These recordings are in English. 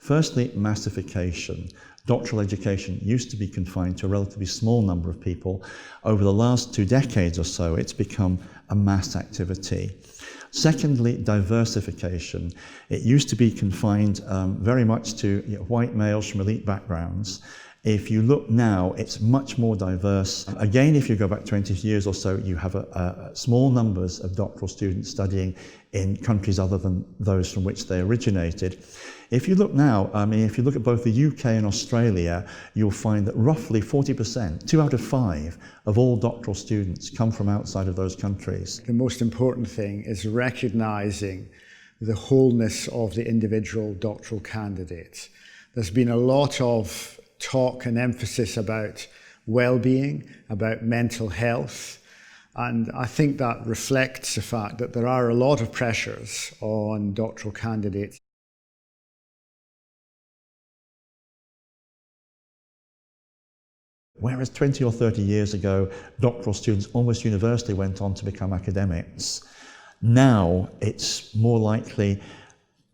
Firstly, massification. Doctoral education used to be confined to a relatively small number of people. Over the last 2 decades or so, it's become a mass activity. Secondly, diversification. It used to be confined very much to white males from elite backgrounds. If you look now, it's much more diverse. Again, if you go back 20 years or so, you have small numbers of doctoral students studying in countries other than those from which they originated. If you look now, if you look at both the UK and Australia, you'll find that roughly 40%, 2 out of 5 of all doctoral students come from outside of those countries. The most important thing is recognising the wholeness of the individual doctoral candidate. There's been a lot of talk and emphasis about well-being, about mental health, and I think that reflects the fact that there are a lot of pressures on doctoral candidates. Whereas 20 or 30 years ago, doctoral students almost universally went on to become academics, now it's more likely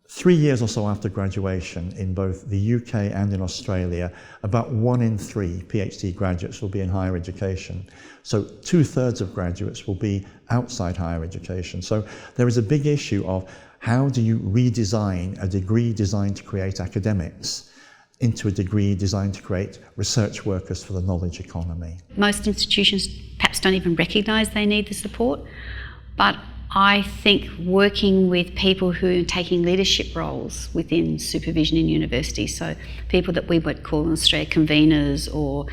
3 years or so after graduation in both the UK and in Australia, about 1 in 3 PhD graduates will be in higher education. So 2/3 of graduates will be outside higher education. So there is a big issue of how do you redesign a degree designed to create academics into a degree designed to create research workers for the knowledge economy. Most institutions perhaps don't even recognise they need the support, but I think working with people who are taking leadership roles within supervision in universities, so people that we would call in Australia conveners or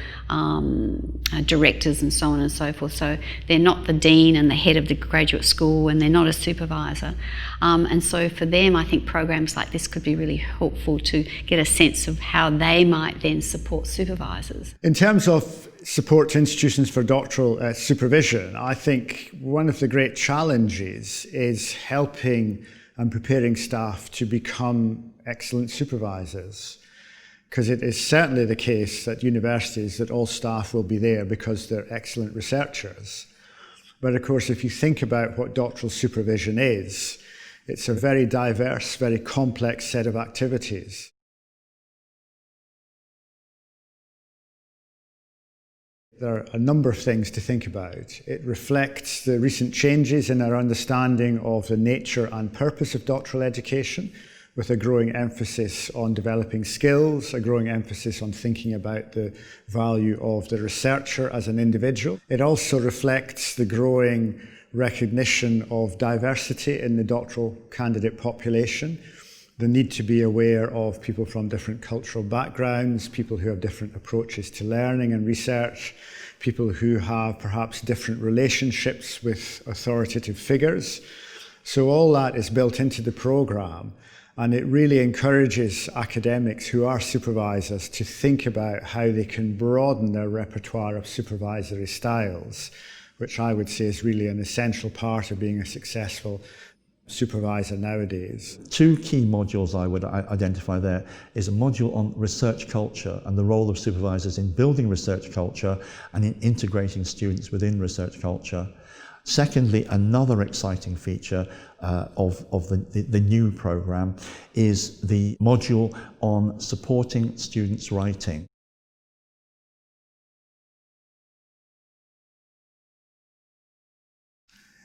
directors and so on and so forth. So they're not the dean and the head of the graduate school, and they're not a supervisor. And so for them, I think programs like this could be really helpful to get a sense of how they might then support supervisors. In terms of support to institutions for doctoral supervision, I think one of the great challenges is helping and preparing staff to become excellent supervisors. Because it is certainly the case at universities that all staff will be there because they're excellent researchers. But of course, if you think about what doctoral supervision is, it's a very diverse, very complex set of activities. There are a number of things to think about. It reflects the recent changes in our understanding of the nature and purpose of doctoral education, with a growing emphasis on developing skills, a growing emphasis on thinking about the value of the researcher as an individual. It also reflects the growing recognition of diversity in the doctoral candidate population, the need to be aware of people from different cultural backgrounds, people who have different approaches to learning and research, people who have perhaps different relationships with authoritative figures. So all that is built into the programme, and it really encourages academics who are supervisors to think about how they can broaden their repertoire of supervisory styles, which I would say is really an essential part of being a successful supervisor nowadays. 2 key modules I would identify there is a module on research culture and the role of supervisors in building research culture and in integrating students within research culture. Secondly, another exciting feature of the new programme is the module on supporting students' writing.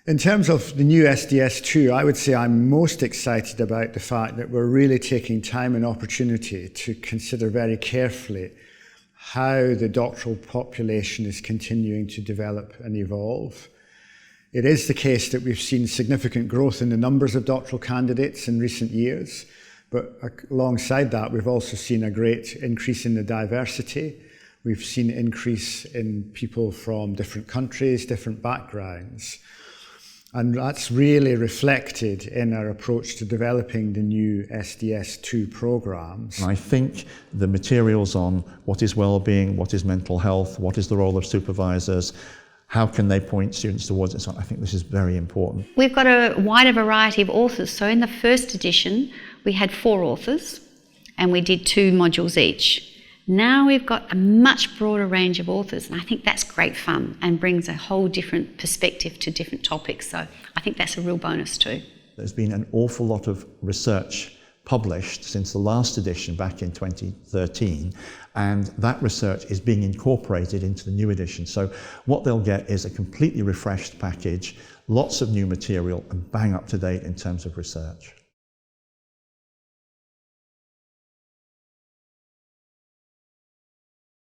In terms of the new SDS2, I would say I'm most excited about the fact that we're really taking time and opportunity to consider very carefully how the doctoral population is continuing to develop and evolve. It is the case that we've seen significant growth in the numbers of doctoral candidates in recent years, but alongside that, we've also seen a great increase in the diversity. We've seen an increase in people from different countries, different backgrounds. And that's really reflected in our approach to developing the new SDS2 programs. I think the materials on what is well-being, what is mental health, what is the role of supervisors, how can they point students towards it, so I think this is very important. We've got a wider variety of authors. So in the first edition, we had 4 authors and we did 2 modules each. Now we've got a much broader range of authors, and I think that's great fun and brings a whole different perspective to different topics. So I think that's a real bonus too. There's been an awful lot of research published since the last edition back in 2013, and that research is being incorporated into the new edition. So what they'll get is a completely refreshed package, lots of new material, and bang up to date in terms of research.